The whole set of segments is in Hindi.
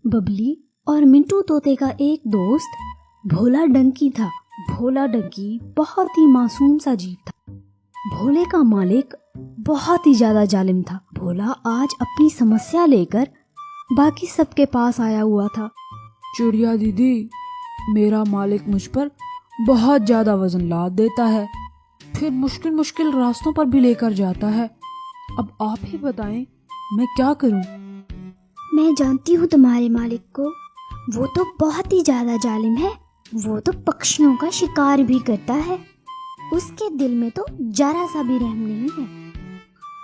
बबली और मिंटू तोते का एक दोस्त भोला डंकी था। भोला डंकी बहुत ही मासूम सा जीव था। भोले का मालिक बहुत ही ज्यादा जालिम था। भोला आज अपनी समस्या लेकर बाकी सबके पास आया हुआ था। चिड़िया दीदी, मेरा मालिक मुझ पर बहुत ज्यादा वजन लाद देता है, फिर मुश्किल मुश्किल रास्तों पर भी लेकर जाता है। अब आप ही बताएं, मैं क्या करूं? मैं जानती हूँ तुम्हारे मालिक को, वो तो बहुत ही ज्यादा जालिम है। वो तो पक्षियों का शिकार भी करता है। उसके दिल में तो जरा सा भी रहम नहीं है।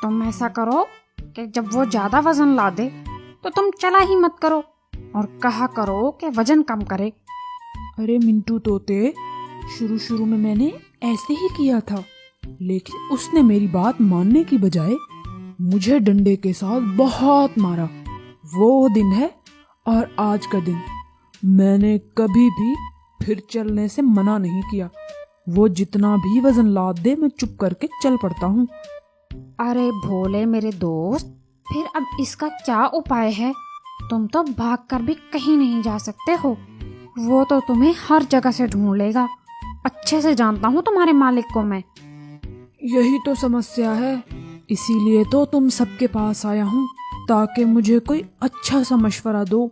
तुम ऐसा करो कि जब वो ज्यादा वजन ला दे तो तुम चला ही मत करो और कहा करो कि वजन कम करे। अरे मिंटू तोते, शुरू शुरू में मैंने ऐसे ही किया था, लेकिन उसने मेरी बात मानने की बजाय मुझे डंडे के साथ बहुत मारा। वो दिन है और आज का दिन। मैंने कभी भी फिर चलने से मना नहीं किया। वो जितना भी वजन लाद दे, मैं चुप करके चल पड़ता हूँ। अरे भोले मेरे दोस्त, फिर अब इसका क्या उपाय है? तुम तो भागकर भी कहीं नहीं जा सकते हो। वो तो तुम्हें हर जगह से ढूंढ लेगा। अच्छे से जानता हूँ तुम्हारे मालिक को मैं। यही तो समस्या है, इसीलिए तो तुम सबके पास आया हूँ, ताकि मुझे कोई अच्छा सा मशवरा दो।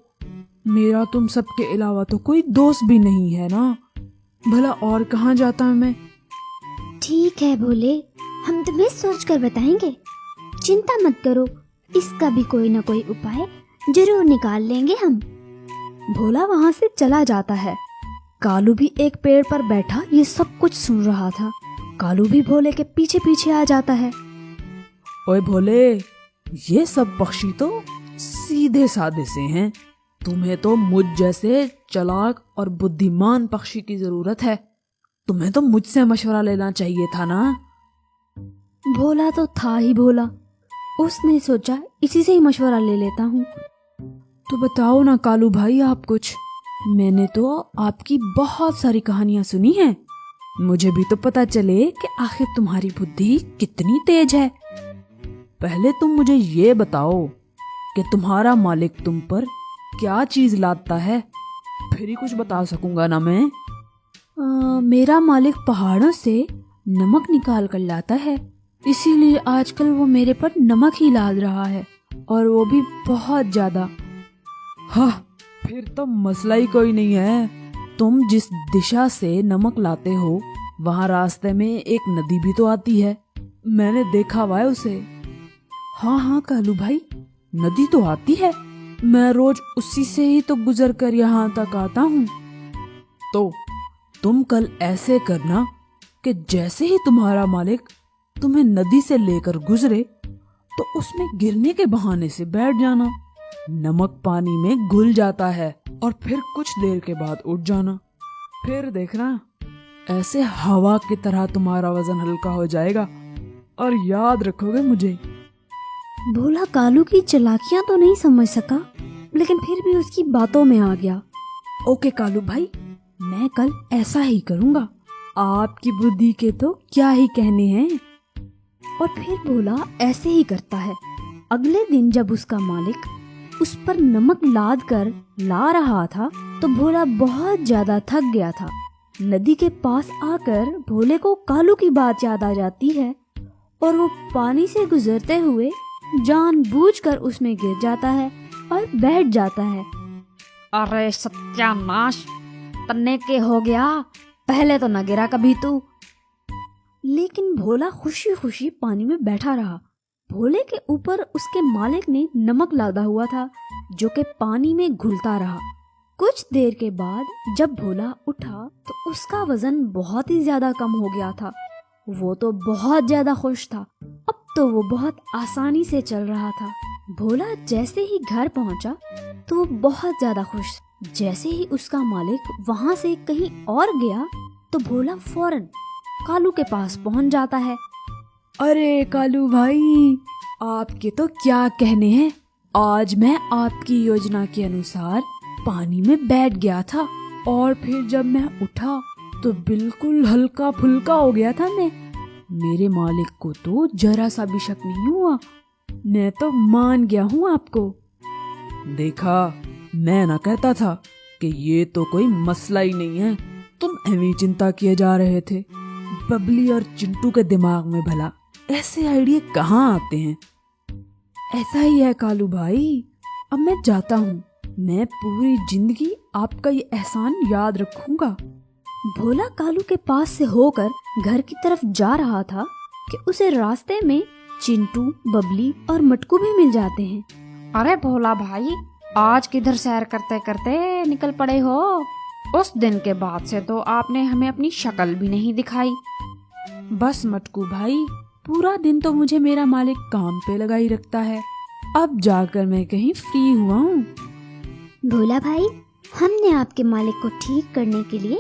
मेरा तुम सबके अलावा तो कोई दोस्त भी नहीं है ना। भला और कहाँ जाता मैं? ठीक है भोले, हम तुम्हें सोच कर बताएंगे। चिंता मत करो, इसका भी कोई ना कोई उपाय जरूर निकाल लेंगे हम। भोला वहाँ से चला जाता है। कालू भी एक पेड़ पर बैठा ये सब कुछ सुन रहा था। कालू भी भोले के पीछे पीछे आ जाता है। ओए भोले, ये सब पक्षी तो सीधे साधे से हैं। तुम्हें तो मुझ जैसे चालाक और बुद्धिमान पक्षी की जरूरत है। तुम्हें तो मुझसे मशवरा लेना चाहिए था ना। भोला तो था ही भोला, उसने सोचा इसी से ही मशवरा ले लेता हूँ। तो बताओ ना कालू भाई, आप कुछ। मैंने तो आपकी बहुत सारी कहानियां सुनी हैं। मुझे भी तो पता चले कि आखिर तुम्हारी बुद्धि कितनी तेज है। पहले तुम मुझे ये बताओ कि तुम्हारा मालिक तुम पर क्या चीज लादता है, फिर ही कुछ बता सकूंगा ना मैं। मेरा मालिक पहाड़ों से नमक निकाल कर लाता है, इसीलिए आजकल वो मेरे पर नमक ही लाद रहा है, और वो भी बहुत ज्यादा। हाँ, फिर तो मसला ही कोई नहीं है। तुम जिस दिशा से नमक लाते हो, वहाँ रास्ते में एक नदी भी तो आती है। मैंने देखा हुआ है उसे। हाँ हाँ कालू भाई, नदी तो आती है। मैं रोज उसी से ही तो गुजर कर यहाँ तक आता हूँ। तो तुम कल ऐसे करना कि जैसे ही तुम्हारा मालिक तुम्हें नदी से लेकर गुजरे, तो उसमें गिरने के बहाने से बैठ जाना। नमक पानी में घुल जाता है और फिर कुछ देर के बाद उठ जाना। फिर देखना, ऐसे हवा की तरह तुम्हारा वजन हल्का हो जाएगा और याद रखोगे मुझे। भोला कालू की चालाकियां तो नहीं समझ सका, लेकिन फिर भी उसकी बातों में आ गया। ओके कालू भाई, मैं कल ऐसा ही करूँगा। आपकी बुद्धि के तो क्या ही कहने हैं। और फिर भोला ऐसे ही करता है। अगले दिन जब उसका मालिक उस पर नमक लाद कर ला रहा था, तो भोला बहुत ज्यादा थक गया था। नदी के पास आकर भोले को कालू की बात याद आ जाती है, और वो पानी से गुजरते हुए जानबूझकर उसमें गिर जाता है और बैठ जाता है। अरे सत्यानाश, तन्ने के हो गया, पहले तो न गिरा कभी तू। लेकिन भोला खुशी खुशी पानी में बैठा रहा। भोले के ऊपर उसके मालिक ने नमक लादा हुआ था, जो कि पानी में घुलता रहा। कुछ देर के बाद जब भोला उठा, तो उसका वजन बहुत ही ज्यादा कम हो गया था। वो तो बहुत ज्यादा खुश था। अब तो वो बहुत आसानी से चल रहा था। भोला जैसे ही घर पहुंचा, तो वो बहुत ज्यादा खुश। जैसे ही उसका मालिक वहां से कहीं और गया, तो भोला फौरन कालू के पास पहुंच जाता है। अरे कालू भाई, आपके तो क्या कहने हैं। आज मैं आपकी योजना के अनुसार पानी में बैठ गया था, और फिर जब मैं उठा तो बिल्कुल हल्का फुल्का हो गया था मैं। मेरे मालिक को तो जरा सा भी शक नहीं हुआ। मैं तो मान गया हूँ आपको। देखा, मैं ना कहता था कि ये तो कोई मसला ही नहीं है, तुम एवी चिंता किए जा रहे थे। बबली और चिंटू के दिमाग में भला ऐसे आइडिया कहाँ आते हैं। ऐसा ही है कालू भाई, अब मैं जाता हूँ। मैं पूरी जिंदगी आपका ये एहसान याद रखूंगा। भोला कालू के पास से होकर घर की तरफ जा रहा था कि उसे रास्ते में चिंटू, बबली और मटकू भी मिल जाते हैं। अरे भोला भाई, आज किधर सैर करते करते निकल पड़े हो? उस दिन के बाद से तो आपने हमें अपनी शक्ल भी नहीं दिखाई। बस मटकू भाई, पूरा दिन तो मुझे मेरा मालिक काम पे लगाई रखता है। अब जाकर मैं कहीं फ्री हुआ हूँ। भोला भाई, हमने आपके मालिक को ठीक करने के लिए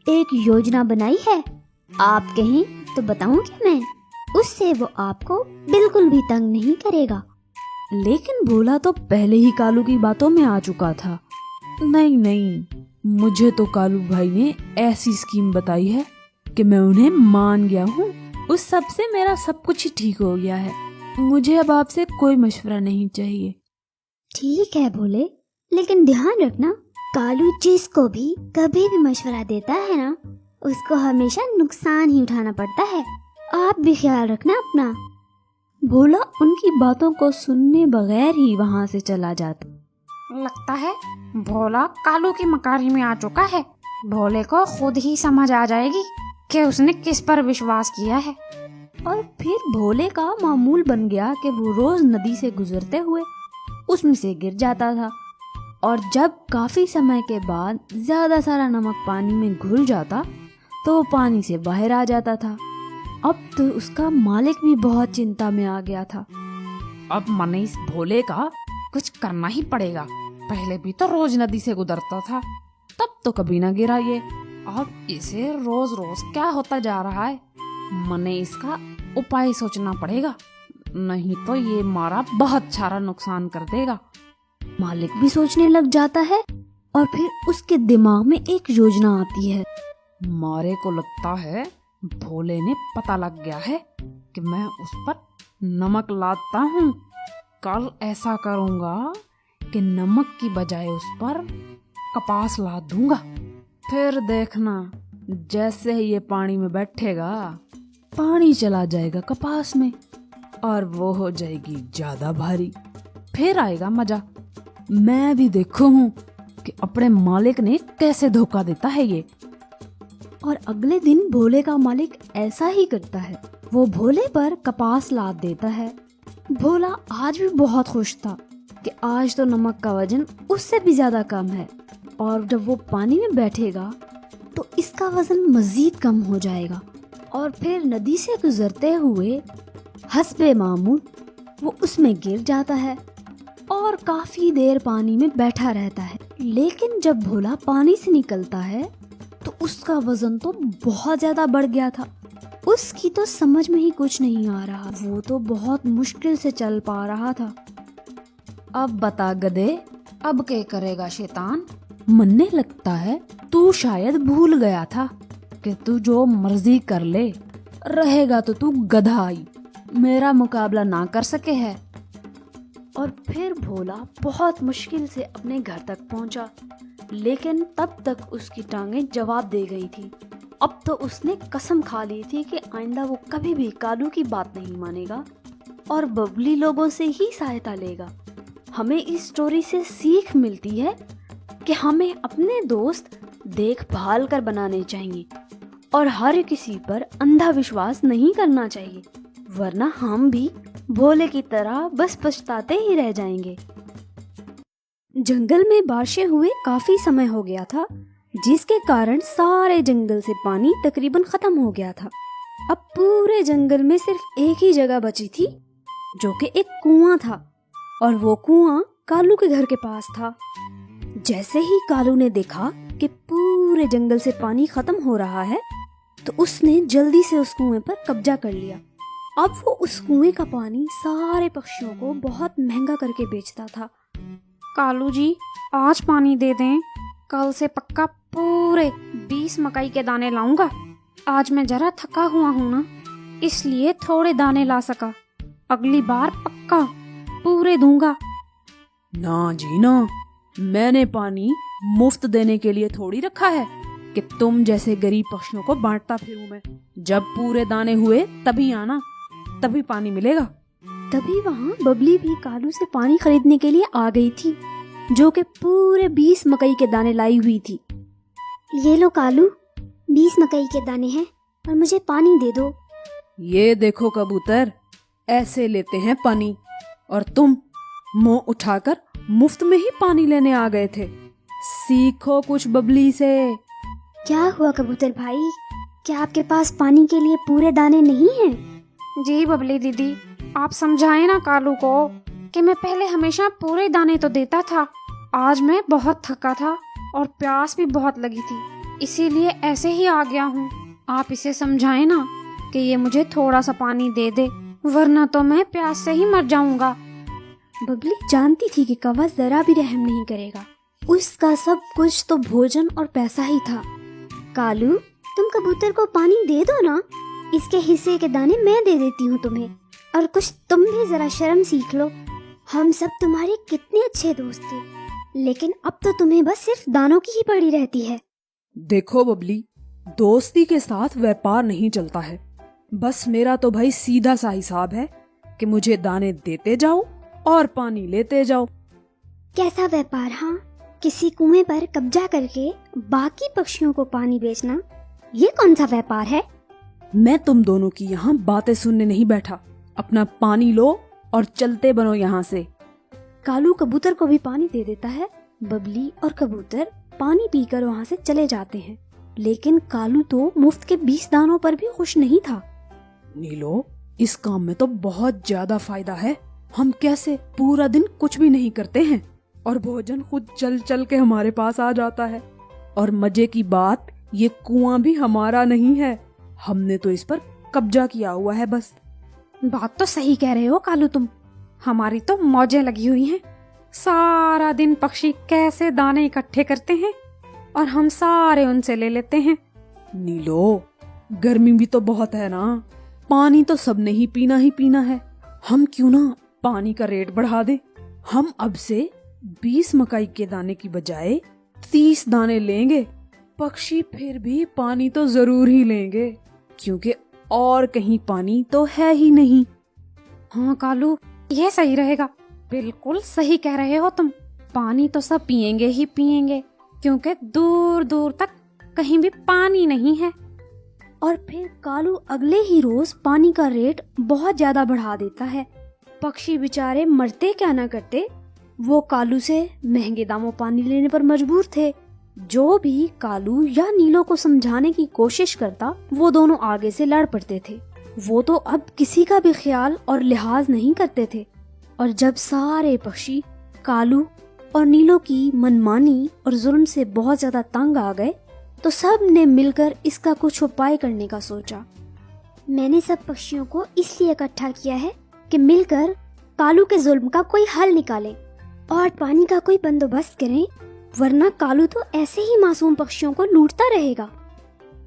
एक योजना बनाई है। आप कहें तो बताऊं क्या मैं? उससे वो आपको बिल्कुल भी तंग नहीं करेगा। लेकिन भोला तो पहले ही कालू की बातों में आ चुका था। नहीं नहीं, मुझे तो कालू भाई ने ऐसी स्कीम बताई है कि मैं उन्हें मान गया हूँ। उस सब से मेरा सब कुछ ही ठीक हो गया है। मुझे अब आपसे कोई मशवरा नहीं चाहिए। ठीक है भोले, लेकिन ध्यान रखना, कालू जिसको भी कभी भी मशवरा देता है ना, उसको हमेशा नुकसान ही उठाना पड़ता है। आप भी ख्याल रखना अपना। भोला उनकी बातों को सुनने बगैर ही वहाँ से चला जाता। लगता है भोला कालू की मकारी में आ चुका है। भोले को खुद ही समझ आ जाएगी कि उसने किस पर विश्वास किया है। और फिर भोले का मामूल बन गया कि वो रोज नदी से गुजरते हुए उसमें से गिर जाता था, और जब काफी समय के बाद ज्यादा सारा नमक पानी में घुल जाता तो वो पानी से बाहर आ जाता था। अब तो उसका मालिक भी बहुत चिंता में आ गया था। अब मनीष भोले का कुछ करना ही पड़ेगा। पहले भी तो रोज नदी से गुजरता था, तब तो कभी ना गिरा ये। अब इसे रोज रोज क्या होता जा रहा है? मनीष का उपाय सोचना पड़ेगा, नहीं तो ये मारा बहुत सारा नुकसान कर देगा। मालिक भी सोचने लग जाता है और फिर उसके दिमाग में एक योजना आती है। मारे को लगता है भोले ने पता लग गया है कि मैं उस पर नमक लाता हूँ। कल ऐसा करूँगा कि नमक की बजाय उस पर कपास लाद दूंगा। फिर देखना, जैसे ही ये पानी में बैठेगा, पानी चला जाएगा कपास में और वो हो जाएगी ज्यादा भारी। फिर आएगा मजा। मैं भी देखू हूँ कि अपने मालिक ने कैसे धोखा देता है ये। और अगले दिन भोले का मालिक ऐसा ही करता है। वो भोले पर कपास लाद देता है। भोला आज भी बहुत खुश था कि आज तो नमक का वजन उससे भी ज्यादा कम है, और जब वो पानी में बैठेगा तो इसका वजन मजीद कम हो जाएगा। और फिर नदी से गुजरते हुए हस्बे मामूल वो उसमें गिर जाता है और काफी देर पानी में बैठा रहता है। लेकिन जब भोला पानी से निकलता है तो उसका वजन तो बहुत ज्यादा बढ़ गया था। उसकी तो समझ में ही कुछ नहीं आ रहा, वो तो बहुत मुश्किल से चल पा रहा था। अब बता गधे, अब क्या करेगा शैतान? मनने लगता है तू शायद भूल गया था कि तू जो मर्जी कर ले, रहेगा तो तू गधा ही, मेरा मुकाबला ना कर सके है। और फिर भोला बहुत मुश्किल से अपने घर तक पहुंचा, लेकिन तब तक उसकी टांगें जवाब दे गई थी। अब तो उसने कसम खा ली थी कि आइंदा वो कभी भी कालू की बात नहीं मानेगा और बबली लोगों से ही सहायता लेगा। हमें इस स्टोरी से सीख मिलती है कि हमें अपने दोस्त देखभाल कर बनाने चाहिए और हर किसी पर अंधा विश्वास नहीं करना चाहिए, वरना हम भी भोले की तरह बस पछताते ही रह जाएंगे। जंगल में बारिशें हुए काफी समय हो गया था, जिसके कारण सारे जंगल से पानी तकरीबन खत्म हो गया था। अब पूरे जंगल में सिर्फ एक ही जगह बची थी, जो कि एक कुआं था, और वो कुआं कालू के घर के पास था। जैसे ही कालू ने देखा कि पूरे जंगल से पानी खत्म हो रहा है, तो उसने जल्दी से उस कुएं पर कब्जा कर लिया। अब वो उस कुएं का पानी सारे पक्षियों को बहुत महंगा करके बेचता था। कालू जी, आज पानी दे दें, कल से पक्का पूरे 20 मकई के दाने लाऊंगा। आज मैं जरा थका हुआ हूँ ना, इसलिए थोड़े दाने ला सका। अगली बार पक्का पूरे दूंगा। ना जी ना, मैंने पानी मुफ्त देने के लिए थोड़ी रखा है कि तुम जैसे गरीब पक्षियों को बांटता फिरूं मैं। जब पूरे दाने हुए तभी आना, तभी पानी मिलेगा। तभी वहाँ बबली भी कालू से पानी खरीदने के लिए आ गई थी, जो कि पूरे 20 मकई के दाने लाई हुई थी। ये लो कालू, 20 मकई के दाने हैं और मुझे पानी दे दो। ये देखो कबूतर, ऐसे लेते हैं पानी, और तुम मुंह उठाकर मुफ्त में ही पानी लेने आ गए थे। सीखो कुछ बबली से। क्या हुआ कबूतर भाई, क्या आपके पास पानी के लिए पूरे दाने नहीं हैं? जी बबली दीदी, आप समझाएं ना कालू को कि मैं पहले हमेशा पूरे दाने तो देता था। आज मैं बहुत थका था और प्यास भी बहुत लगी थी, इसीलिए ऐसे ही आ गया हूँ। आप इसे समझाएं ना कि ये मुझे थोड़ा सा पानी दे दे, वरना तो मैं प्यास से ही मर जाऊंगा। बबली जानती थी कि कौवा जरा भी रहम नहीं करेगा। उसका सब कुछ तो भोजन और पैसा ही था। कालू, तुम कबूतर को पानी दे दो ना, इसके हिस्से के दाने मैं दे देती हूँ तुम्हें। और कुछ तुम भी जरा शर्म सीख लो। हम सब तुम्हारे कितने अच्छे दोस्त थे, लेकिन अब तो तुम्हें बस सिर्फ दानों की ही पड़ी रहती है। देखो बबली, दोस्ती के साथ व्यापार नहीं चलता है। बस मेरा तो भाई सीधा सा हिसाब है कि मुझे दाने देते जाओ और पानी लेते जाओ। कैसा व्यापार? हाँ, किसी कुएं पर कब्जा करके बाकी पक्षियों को पानी बेचना, ये कौन सा व्यापार है? मैं तुम दोनों की यहाँ बातें सुनने नहीं बैठा। अपना पानी लो और चलते बनो यहाँ से। कालू कबूतर को भी पानी दे देता है। बबली और कबूतर पानी पीकर वहाँ से चले जाते हैं, लेकिन कालू तो मुफ्त के 20 दानों पर भी खुश नहीं था। नीलो, इस काम में तो बहुत ज्यादा फायदा है। हम कैसे पूरा दिन कुछ भी नहीं करते हैं और भोजन खुद चल चल के हमारे पास आ जाता है। और मजे की बात, ये कुआं भी हमारा नहीं है, हमने तो इस पर कब्जा किया हुआ है बस। बात तो सही कह रहे हो कालू तुम, हमारी तो मौजें लगी हुई हैं। सारा दिन पक्षी कैसे दाने इकट्ठे करते हैं और हम सारे उनसे ले लेते हैं। नीलो, गर्मी भी तो बहुत है ना, पानी तो सबने ही पीना है। हम क्यों ना पानी का रेट बढ़ा दे। हम अब से 20 मकई के दाने की बजाय 30 दाने लेंगे। पक्षी फिर भी पानी तो जरूर ही लेंगे, क्योंकि और कहीं पानी तो है ही नहीं। हाँ कालू, ये सही रहेगा। बिल्कुल सही कह रहे हो तुम। पानी तो सब पिएंगे ही पिएंगे, क्योंकि दूर दूर तक कहीं भी पानी नहीं है। और फिर कालू अगले ही रोज पानी का रेट बहुत ज्यादा बढ़ा देता है। पक्षी बेचारे मरते क्या ना करते, वो कालू से महंगे दामों पानी लेने पर मजबूर थे। जो भी कालू या नीलो को समझाने की कोशिश करता, वो दोनों आगे से लड़ पड़ते थे। वो तो अब किसी का भी ख्याल और लिहाज नहीं करते थे। और जब सारे पक्षी कालू और नीलो की मनमानी और जुल्म से बहुत ज्यादा तंग आ गए, तो सब ने मिलकर इसका कुछ उपाय करने का सोचा। मैंने सब पक्षियों को इसलिए इकट्ठा किया है कि मिलकर कालू के जुल्म का कोई हल निकालें और पानी का कोई बंदोबस्त करें, वरना कालू तो ऐसे ही मासूम पक्षियों को लूटता रहेगा।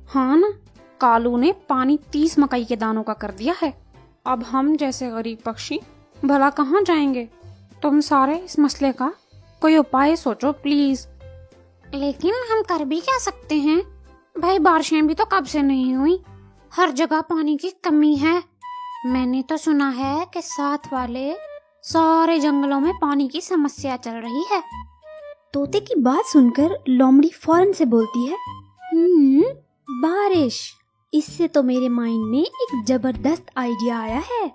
हाँ ना, कालू ने पानी 30 मकई के दानों का कर दिया है। अब हम जैसे गरीब पक्षी भला कहाँ जाएंगे? तुम सारे इस मसले का कोई उपाय सोचो प्लीज। लेकिन हम कर भी क्या सकते हैं भाई, बारिशें भी तो कब से नहीं हुई, हर जगह पानी की कमी है। मैंने तो सुना है कि साथ वाले सारे जंगलों में पानी की समस्या चल रही है। तोते की बात सुनकर लोमड़ी फौरन से बोलती है, बारिश, इससे तो मेरे माइंड में एक जबरदस्त आइडिया आया है,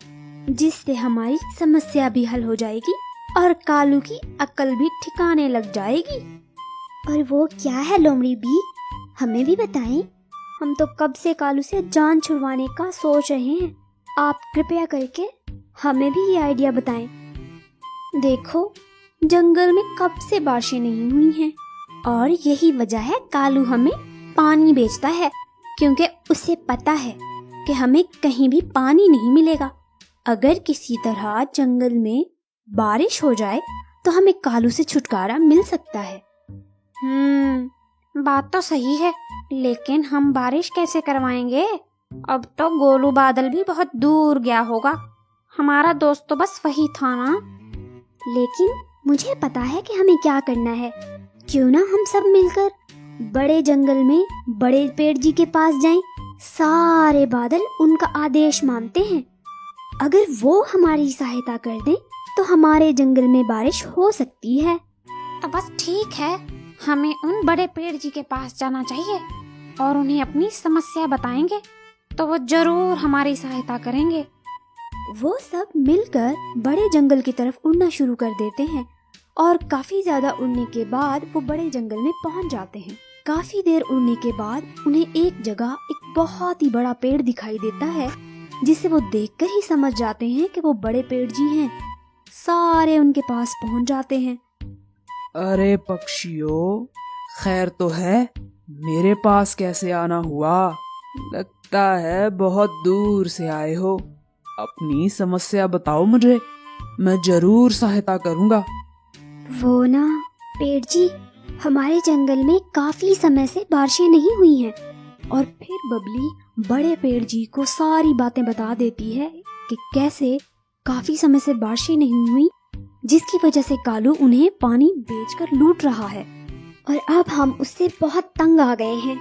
जिससे हमारी समस्या भी हल हो जाएगी और कालू की अक्ल भी ठिकाने लग जाएगी। और वो क्या है लोमड़ी बी, हमें भी बताएं। हम तो कब से कालू से जान छुड़वाने का सोच रहे हैं, आप कृपया करके हमें भी ये आइडिया बताएं। देखो, जंगल में कब से बारिशें नहीं हुई हैं और यही वजह है कालू हमें पानी बेचता है, क्योंकि उसे पता है कि हमें कहीं भी पानी नहीं मिलेगा। अगर किसी तरह जंगल में बारिश हो जाए तो हमें कालू से छुटकारा मिल सकता है। बात तो सही है, लेकिन हम बारिश कैसे करवाएंगे? अब तो गोलू बादल भी बहुत दूर गया होगा, हमारा दोस्त तो बस वही था ना। लेकिन मुझे पता है कि हमें क्या करना है। क्यों ना हम सब मिलकर बड़े जंगल में बड़े पेड़ जी के पास जाएं। सारे बादल उनका आदेश मानते हैं। अगर वो हमारी सहायता कर दें तो हमारे जंगल में बारिश हो सकती है। तो बस ठीक है, हमें उन बड़े पेड़ जी के पास जाना चाहिए और उन्हें अपनी समस्या बताएंगे तो वो जरूर हमारी सहायता करेंगे। वो सब मिलकर बड़े जंगल की तरफ उड़ना शुरू कर देते हैं और काफी ज्यादा उड़ने के बाद वो बड़े जंगल में पहुंच जाते हैं। काफी देर उड़ने के बाद उन्हें एक जगह एक बहुत ही बड़ा पेड़ दिखाई देता है, जिसे वो देखकर ही समझ जाते हैं कि वो बड़े पेड़ जी हैं। सारे उनके पास पहुंच जाते हैं। अरे पक्षियों, खैर तो है? मेरे पास कैसे आना हुआ? लगता है बहुत दूर से आए हो। अपनी समस्या बताओ मुझे, मैं जरूर सहायता करूंगा। वो ना पेड़ जी, हमारे जंगल में काफी समय से बारिशें नहीं हुई हैं। और फिर बबली बड़े पेड़ जी को सारी बातें बता देती है कि कैसे काफी समय से बारिशें नहीं हुई, जिसकी वजह से कालू उन्हें पानी बेचकर लूट रहा है। और अब हम उससे बहुत तंग आ गए हैं।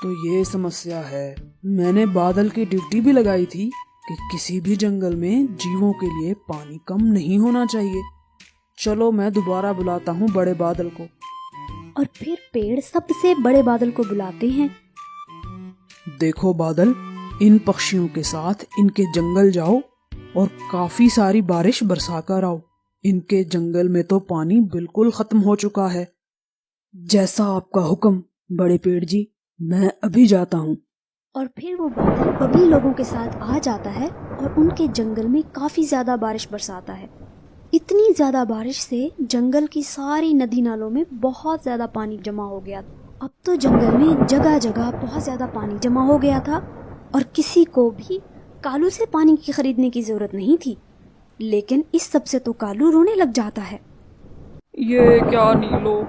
तो ये समस्या है। मैंने बादल की ड्यूटी भी लगाई थी कि किसी भी जंगल में जीवों के लिए पानी कम नहीं होना चाहिए। चलो मैं दोबारा बुलाता हूँ बड़े बादल को। और फिर पेड़ सबसे बड़े बादल को बुलाते हैं। देखो बादल, इन पक्षियों के साथ इनके जंगल जाओ और काफी सारी बारिश बरसा कर आओ। इनके जंगल में तो पानी बिल्कुल खत्म हो चुका है। जैसा आपका हुक्म बड़े पेड़ जी, मैं अभी जाता हूँ। और फिर वो बादल बबली लोगों के साथ आ जाता है और उनके जंगल में काफी ज्यादा बारिश बरसाता है। इतनी ज्यादा बारिश से जंगल की सारी नदी नालों में बहुत ज्यादा पानी जमा हो गया। अब तो जंगल में जगह जगह बहुत ज्यादा पानी जमा हो गया था और किसी को भी कालू से पानी की खरीदने की जरूरत नहीं थी। लेकिन इस सब से तो कालू रोने लग जाता है। ये क्या नीलो,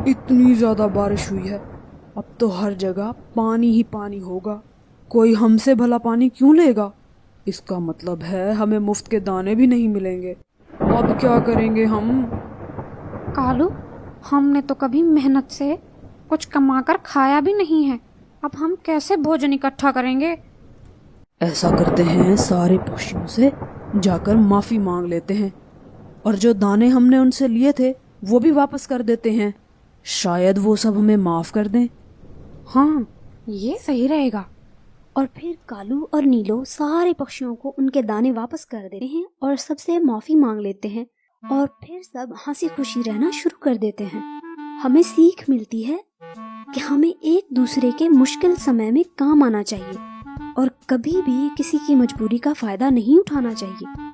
इतनी ज्यादा बारिश हुई है, अब तो हर जगह पानी ही पानी होगा। कोई हमसे भला पानी क्यों लेगा? इसका मतलब है हमें मुफ्त के दाने भी नहीं मिलेंगे। अब क्या करेंगे हम? कालू, हमने तो कभी मेहनत से कुछ कमाकर खाया भी नहीं है। अब हम कैसे भोजन इकट्ठा करेंगे? ऐसा करते हैं, सारे पक्षियों से जाकर माफी मांग लेते हैं और जो दाने हमने उनसे लिए थे वो भी वापस कर देते हैं। शायद वो सब हमें माफ कर दें। हाँ, ये सही रहेगा। और फिर कालू और नीलो सारे पक्षियों को उनके दाने वापस कर देते हैं और सबसे माफी मांग लेते हैं और फिर सब हंसी खुशी रहना शुरू कर देते हैं। हमें सीख मिलती है कि हमें एक दूसरे के मुश्किल समय में काम आना चाहिए और कभी भी किसी की मजबूरी का फायदा नहीं उठाना चाहिए।